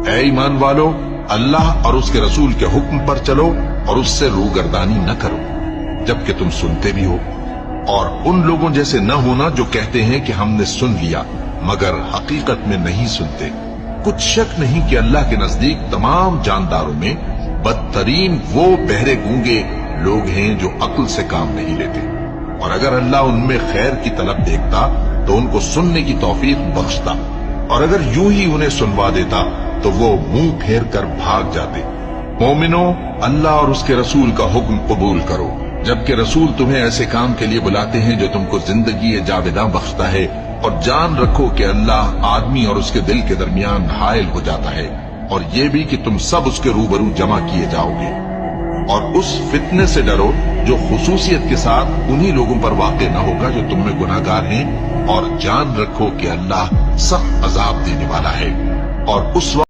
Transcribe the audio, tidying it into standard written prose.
اے ایمان والو، اللہ اور اس کے رسول کے حکم پر چلو اور اس سے روگردانی نہ کرو جبکہ تم سنتے بھی ہو، اور ان لوگوں جیسے نہ ہونا جو کہتے ہیں کہ ہم نے سن لیا مگر حقیقت میں نہیں سنتے۔ کچھ شک نہیں کہ اللہ کے نزدیک تمام جانداروں میں بدترین وہ بہرے گونگے لوگ ہیں جو عقل سے کام نہیں لیتے، اور اگر اللہ ان میں خیر کی طلب دیکھتا تو ان کو سننے کی توفیق بخشتا، اور اگر یوں ہی انہیں سنوا دیتا تو وہ منہ پھیر کر بھاگ جاتے۔ مومنو، اللہ اور اس کے رسول کا حکم قبول کرو جبکہ رسول تمہیں ایسے کام کے لیے بلاتے ہیں جو تم کو زندگی جاوداں بخشتا ہے، اور جان رکھو کہ اللہ آدمی اور اس کے دل کے درمیان حائل ہو جاتا ہے، اور یہ بھی کہ تم سب اس کے روبرو جمع کیے جاؤ گے۔ اور اس فتنے سے ڈرو جو خصوصیت کے ساتھ انہی لوگوں پر واقع نہ ہوگا جو تم میں گناہگار ہیں، اور جان رکھو کہ اللہ سخت عذاب دینے والا ہے۔ اور اس وقت